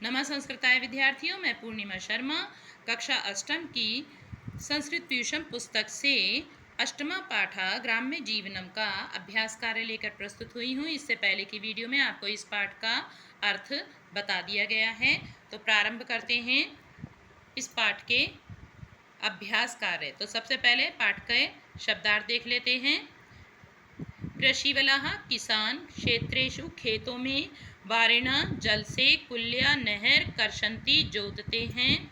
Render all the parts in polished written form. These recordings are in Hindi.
नमः संस्कृताय विद्यार्थियों, मैं पूर्णिमा शर्मा कक्षा अष्टम की संस्कृत ट्यूशन पुस्तक से अष्टमा पाठा ग्राम्य जीवनम का अभ्यास कार्य लेकर प्रस्तुत हुई हूँ। इससे पहले की वीडियो में आपको इस पाठ का अर्थ बता दिया गया है। तो प्रारंभ करते हैं इस पाठ के अभ्यास कार्य। तो सबसे पहले पाठ के शब्दार्थ देख लेते हैं। कृषिवलाः किसान क्षेत्रेषु खेतों में वारिणा जल से कुल्या नहर कर्षन्ति जोतते हैं,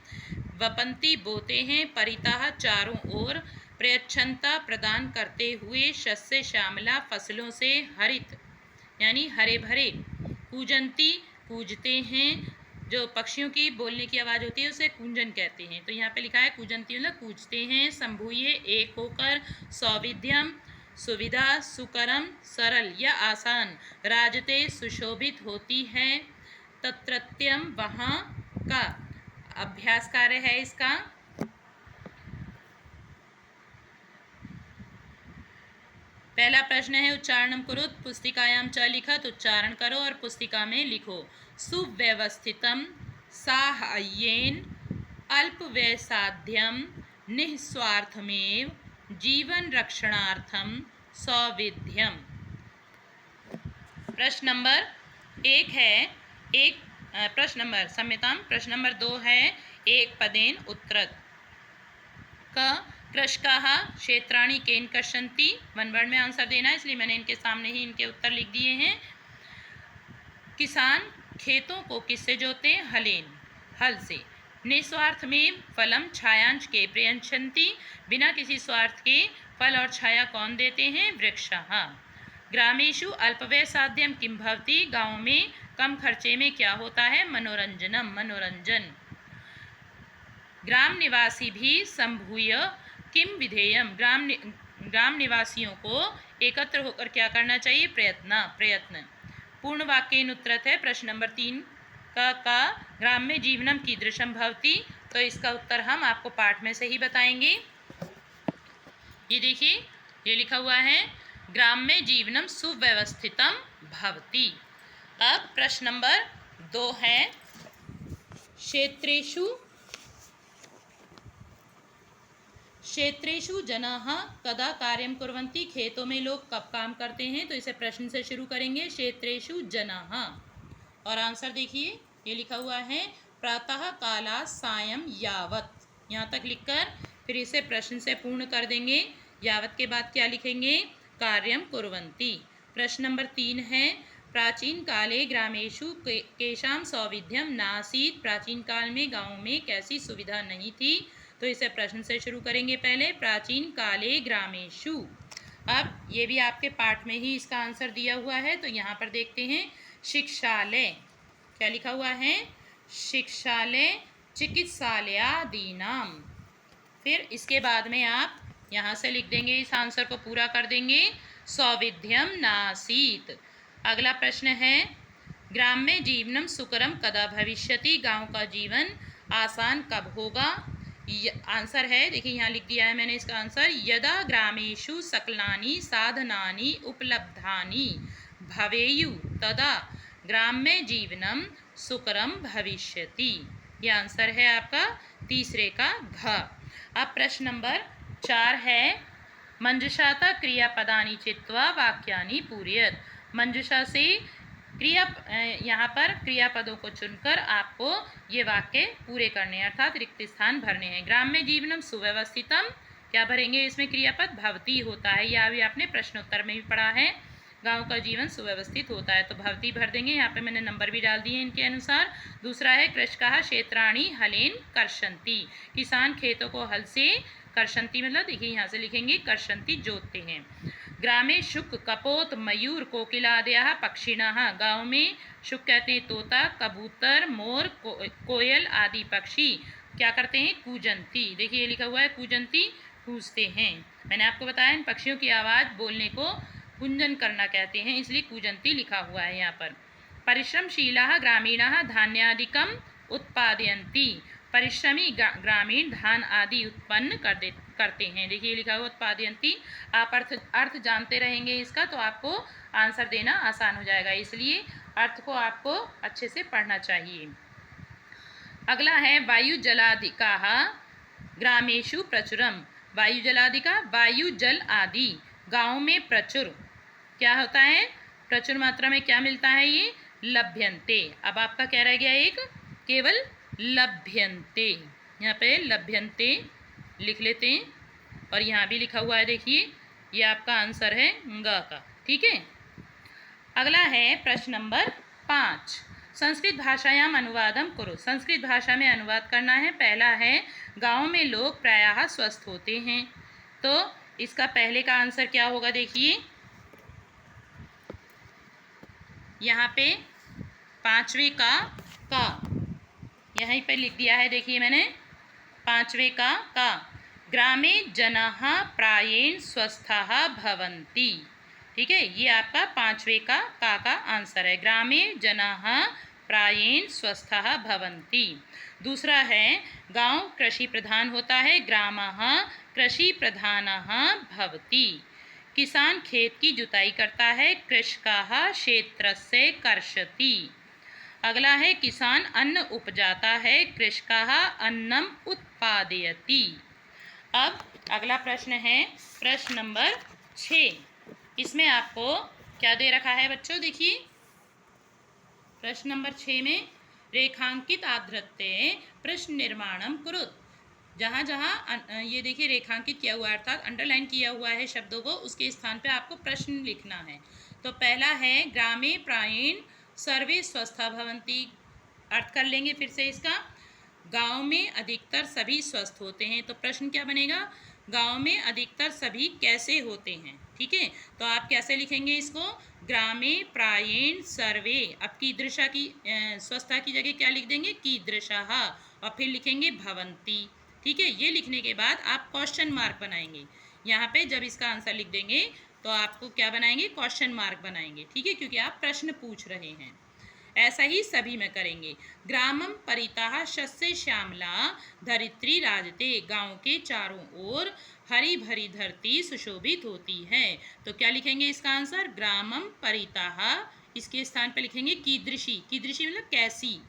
वपन्ति बोते हैं, परितः चारों ओर प्रयच्छन्ता प्रदान करते हुए शस्य श्यामला फसलों से हरित यानी हरे भरे, कूजन्ति पूजते हैं, जो पक्षियों की बोलने की आवाज़ होती है उसे कूंजन कहते हैं। तो यहाँ पे लिखा है कूजन्ति मतलब कूजते हैं। संभूये एक होकर, सौविध्यम सुविधा, सुकरम सरल या आसान, राजते सुशोभित होती है, तत्रत्यम वहाँ का। अभ्यास कार्य है इसका। पहला प्रश्न है उच्चारणम करो, पुस्तिकायाम च लिखत, उच्चारण करो और पुस्तिका में लिखो। सुव्यवस्थितम साहाय्येन अल्पव्ययसाध्यम निःस्वार्थमेव जीवन रक्षणार्थम सौविध्यम। प्रश्न नंबर एक है प्रश्न नंबर सम्यताम। प्रश्न नंबर 2 है एक पदेन उत्तरत। क कृषकाः क्षेत्राणि केन कर्षन्ति, वन वर्ड में आंसर देना है, इसलिए मैंने इनके सामने ही इनके उत्तर लिख दिए हैं। किसान खेतों को किससे जोते हैं? हलेन, हल से। निस्वार्थ में फलम छायांश के प्रयच्छन्ति, बिना किसी स्वार्थ के फल और छाया कौन देते हैं? वृक्षाः। ग्रामेषु अल्पव्यय साध्यम किम भवति, गाँव में कम खर्चे में क्या होता है? मनोरंजनम, मनोरंजन। ग्राम निवासी भी संभूय किम विधेयम, ग्राम निवासियों को एकत्र होकर क्या करना चाहिए? प्रयत्न। पूर्ण वाक्येन उत्तरत है प्रश्न नंबर 3 का ग्राम्य जीवनम कीदृशम भवति। तो इसका उत्तर हम आपको पाठ में से ही बताएंगे। ये देखिए, ये लिखा हुआ है ग्राम्य जीवनम सुव्यवस्थितम भवति। अब प्रश्न नंबर 2 है क्षेत्रेषु जनाः कदा कार्यं कुर्वन्ति, खेतों में लोग कब काम करते हैं? तो इसे प्रश्न से शुरू करेंगे। क्षेत्रेषु जनाः, और आंसर देखिए ये लिखा हुआ है प्रातः काला सायं यावत। यहाँ तक लिखकर फिर इसे प्रश्न से पूर्ण कर देंगे। यावत के बाद क्या लिखेंगे? कार्यं कुर्वन्ति। प्रश्न नंबर 3 है प्राचीन काले ग्रामेषु केषां सौविध्यम नासीत्, प्राचीन काल में गाँव में कैसी सुविधा नहीं थी? तो इसे प्रश्न से शुरू करेंगे। पहले प्राचीन काले ग्रामेषु। अब ये भी आपके पाठ में ही इसका आंसर दिया हुआ है, तो यहाँ पर देखते हैं शिक्षालय। क्या लिखा हुआ है? शिक्षालय चिकित्सालयादीनाम। फिर इसके बाद में आप यहाँ से लिख देंगे, इस आंसर को पूरा कर देंगे, सौविध्यम नासीत। अगला प्रश्न है ग्राम्य जीवनम सुकरम कदा भविष्यति, गाँव का जीवन आसान कब होगा? आंसर है, देखिए यहाँ लिख दिया है मैंने इसका आंसर, यदा ग्रामेषु सकलानि साधनानि उपलब्धानि भवेयु तदा ग्राम्य जीवनम सुकरम भविष्यति। ये आंसर है आपका तीसरे का घ। अब प्रश्न नंबर 4 है मंजुषाता क्रियापदानि चित्वा वाक्यानि पूरयत। मंजुषा से यहाँ पर क्रियापदों को चुनकर आपको ये वाक्य पूरे करने अर्थात रिक्त स्थान भरने हैं। ग्राम्य जीवनम सुव्यवस्थितम, क्या भरेंगे इसमें? क्रियापद भवति होता है, यह भी आपने प्रश्नोत्तर में भी पढ़ा है। गांव का जीवन सुव्यवस्थित होता है तो भवति भर देंगे। यहाँ पे मैंने नंबर भी डाल दिए इनके अनुसार। दूसरा है कृषकाः क्षेत्राणि हलेन कर्षन्ति, किसान खेतों को हल से, कर्षन्ति मतलब देखिए यहाँ से लिखेंगे कर्षन्ति जोतते हैं। ग्रामे शुक कपोत मयूर कोकिलादयः पक्षिणः, गाँव में शुक कहते हैं तोता, कबूतर, मोर, कोयल आदि पक्षी क्या करते हैं? कूजन्ति। देखिए ये लिखा हुआ है कूजन्ति, कूजते हैं। मैंने आपको बताया इन पक्षियों की आवाज़ बोलने को कुंजन करना कहते हैं, इसलिए कूजन्ति लिखा हुआ है यहाँ पर। परिश्रमशीलाः ग्रामीणाः धान्यादिकम उत्पादयन्ति, परिश्रमी ग्रामीण धान आदि उत्पन्न करते हैं। देखिए लिखा हुआ उत्पादयन्ति। आप अर्थ जानते रहेंगे इसका तो आपको आंसर देना आसान हो जाएगा, इसलिए अर्थ को आपको अच्छे से पढ़ना चाहिए। अगला है वायु जलादिकाः ग्रामेषु प्रचुरम। वायु जलादिका, वायु जल आदि गाँव में प्रचुर क्या होता है, प्रचुर मात्रा में क्या मिलता है, ये लभ्यन्ते। अब आपका क्या रह गया, एक केवल लभ्यन्ते। यहाँ पे लभ्यन्ते लिख लेते हैं और यहाँ भी लिखा हुआ है, देखिए ये आपका आंसर है ग का। ठीक है, अगला है प्रश्न नंबर 5। संस्कृत भाषायाम अनुवादम करो। संस्कृत भाषा में अनुवाद करना है। पहला है गाँव में लोग प्रायः स्वस्थ होते हैं। तो इसका पहले का आंसर क्या होगा, देखिए यहाँ पे पांचवे का यहीं पे लिख दिया है, देखिए मैंने पांचवे का ग्रामे जनाः प्रायेण स्वस्थाः भवन्ति। ठीक है, ये आपका पांचवे का आंसर है। ग्रामे जनाः प्रायेण स्वस्थाः भवन्ति। दूसरा है गांव कृषि प्रधान होता है। ग्रामः कृषि प्रधानः भवति। किसान खेत की जुताई करता है। कृषकाः क्षेत्रस्य कर्षति। अगला है किसान अन्न उपजाता है। कृषकाः अन्नम उत्पादयति। अब अगला प्रश्न है प्रश्न नंबर 6। इसमें आपको क्या दे रखा है बच्चों, देखिए प्रश्न नंबर 6 में रेखांकित आधृत्य प्रश्न निर्माणम कुरुत। जहाँ जहाँ ये देखिए रेखांकित किया हुआ है अर्थात अंडरलाइन किया हुआ है शब्दों को, उसके स्थान पे आपको प्रश्न लिखना है। तो पहला है ग्रामे प्रायेण सर्वे स्वस्था भवन्ति। अर्थ कर लेंगे फिर से इसका। गांव में अधिकतर सभी स्वस्थ होते हैं। तो प्रश्न क्या बनेगा, गांव में अधिकतर सभी कैसे होते हैं। ठीक है, तो आप कैसे लिखेंगे इसको, ग्रामे प्रायेण सर्वे। अब कीदृशा की स्वस्थता की जगह क्या लिख देंगे, कीदृशः, और फिर लिखेंगे भवन्ति। ठीक है, ये लिखने के बाद आप क्वेश्चन मार्क बनाएंगे। यहाँ पे जब इसका आंसर लिख देंगे तो आपको क्या बनाएंगे, क्वेश्चन मार्क बनाएंगे। ठीक है, क्योंकि आप प्रश्न पूछ रहे हैं। ऐसा ही सभी में करेंगे। ग्रामम परितः शस्य श्यामला धरित्री राजते। गांव के चारों ओर हरी भरी धरती सुशोभित होती है। तो क्या लिखेंगे इसका आंसर, ग्रामम परितः, इसके स्थान पर लिखेंगे कीदृशी। कीदृशी मतलब कैसी।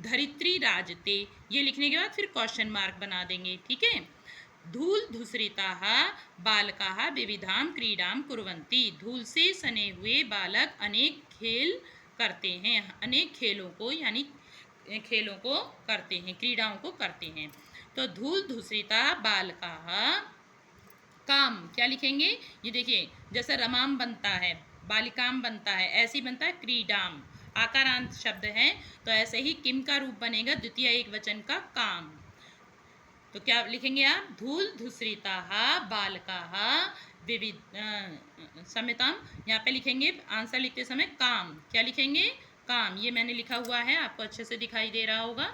धरित्री राजते, ये लिखने के बाद फिर क्वेश्चन मार्क बना देंगे। ठीक है, धूल धूसरिताः बालकाः विविधां क्रीडां कुर्वन्ति। धूल से सने हुए बालक अनेक खेल करते हैं। अनेक खेलों को यानी खेलों को करते हैं, क्रीड़ाओं को करते हैं। तो धूल धूसरिता बालकाः, काम क्या लिखेंगे, ये देखिए जैसे रमाम बनता है बालिकाम बनता है, ऐसी बनता है क्रीडाम, आकारांत शब्द है। तो ऐसे ही किम का रूप बनेगा द्वितीय एक वचन का काम। तो क्या लिखेंगे आप, धूल धूसरिताः बालकाः विविध समितम। यहाँ पे लिखेंगे आंसर लिखते समय काम, क्या लिखेंगे, काम। ये मैंने लिखा हुआ है, आपको अच्छे से दिखाई दे रहा होगा।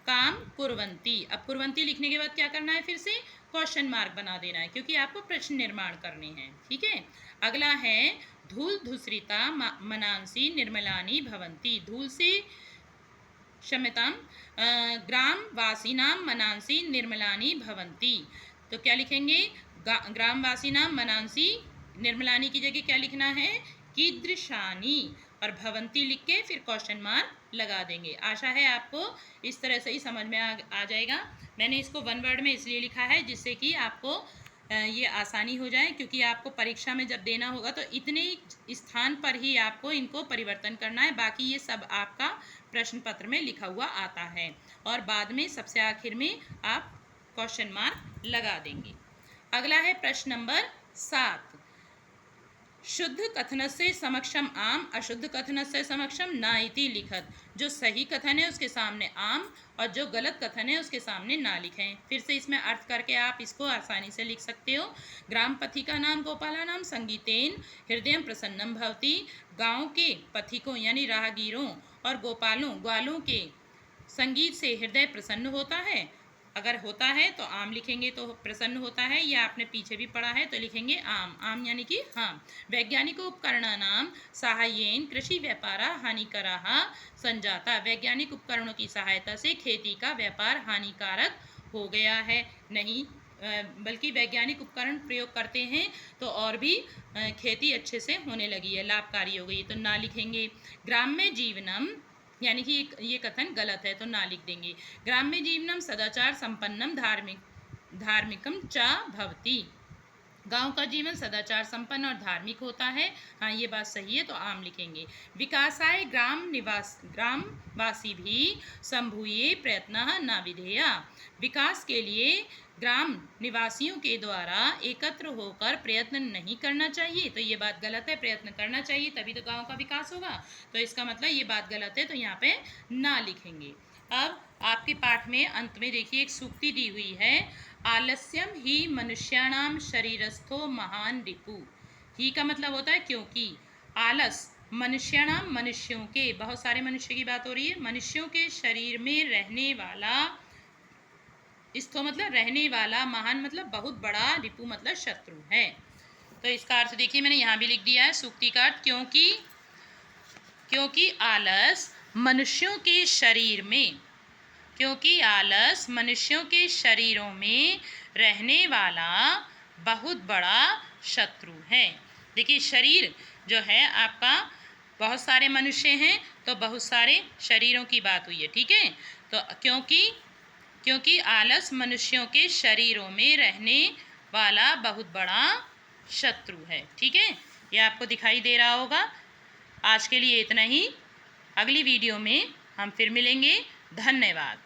काम कुर्वन्ति। अब कुर्वन्ति लिखने के बाद क्या करना है, फिर से क्वेश्चन मार्क बना देना है, क्योंकि आपको प्रश्न निर्माण करने हैं। ठीक है, अगला है धूल धूसरिता मनांसि निर्मलानि भवन्ति। धूल से क्षम्यताम ग्रामवासीनां मनांसि निर्मलानि भवन्ति। तो क्या लिखेंगे, ग्रामवासीनां मनांसि, निर्मलानि की जगह क्या लिखना है, कीदृशानि, और भवन्ति लिख के फिर क्वेश्चन मार्क लगा देंगे। आशा है आपको इस तरह से ही समझ में आ जाएगा। मैंने इसको वन वर्ड में इसलिए लिखा है जिससे कि आपको ये आसानी हो जाए, क्योंकि आपको परीक्षा में जब देना होगा तो इतने स्थान पर ही आपको इनको परिवर्तन करना है। बाकी ये सब आपका प्रश्न पत्र में लिखा हुआ आता है और बाद में सबसे आखिर में आप क्वेश्चन मार्क लगा देंगे। अगला है प्रश्न नंबर 7। शुद्ध कथनस्य समक्षम आम, अशुद्ध कथनस्य समक्षम न इति लिखत। जो सही कथन है उसके सामने आम और जो गलत कथन है उसके सामने ना लिखें। फिर से इसमें अर्थ करके आप इसको आसानी से लिख सकते हो। ग्राम पथिका नाम गोपाला नाम संगीतेन हृदय प्रसन्नम भवति। गाँव के पथिकों यानी राहगीरों और गोपालों ग्वालों के संगीत से हृदय प्रसन्न होता है। अगर होता है तो आम लिखेंगे तो प्रसन्न होता है, या आपने पीछे भी पढ़ा है तो लिखेंगे आम। आम यानी कि हाँ। वैज्ञानिक उपकरणानां साहाय्येन कृषि व्यापारा हानिकराः संजाता। वैज्ञानिक उपकरणों की सहायता से खेती का व्यापार हानिकारक हो गया है, नहीं बल्कि वैज्ञानिक उपकरण प्रयोग करते हैं तो और भी खेती अच्छे से होने लगी है, लाभकारी हो गई। तो ना लिखेंगे। ग्राम्य जीवनम यानी कि ये कथन गलत है, तो ना लिख देंगे। ग्राम्य जीवनम सदाचार संपन्नम धार्मिकम च भवति। गांव का जीवन सदाचार संपन्न और धार्मिक होता है। हाँ, ये बात सही है, तो आम लिखेंगे। विकासाय ग्रामवासी भी संभूये प्रयत्न न विधेया। विकास के लिए ग्राम निवासियों के द्वारा एकत्र होकर प्रयत्न नहीं करना चाहिए, तो ये बात गलत है। प्रयत्न करना चाहिए, तभी तो गांव का विकास होगा। तो इसका मतलब ये बात गलत है, तो यहाँ पे ना लिखेंगे। अब आपके पाठ में अंत में देखिए एक सूक्ति दी हुई है, आलस्यम ही मनुष्याणाम शरीरस्थो महान रिपु। ही का मतलब होता है क्योंकि। आलस मनुष्याणाम मनुष्यों के, बहुत सारे मनुष्य की बात हो रही है, मनुष्यों के शरीर में रहने वाला, स्थो मतलब रहने वाला, महान मतलब बहुत बड़ा, रिपु मतलब शत्रु है। तो इसका अर्थ देखिए मैंने यहाँ भी लिख दिया है सूक्ति का अर्थ, क्योंकि आलस मनुष्यों के शरीर में, क्योंकि आलस मनुष्यों के शरीरों में रहने वाला बहुत बड़ा शत्रु है। देखिए शरीर जो है आपका, बहुत सारे मनुष्य हैं तो बहुत सारे शरीरों की बात हुई है, ठीक है। तो क्योंकि आलस मनुष्यों के शरीरों में रहने वाला बहुत बड़ा शत्रु है, ठीक है। ये आपको दिखाई दे रहा होगा। आज के लिए इतना ही। अगली वीडियो में हम फिर मिलेंगे। धन्यवाद।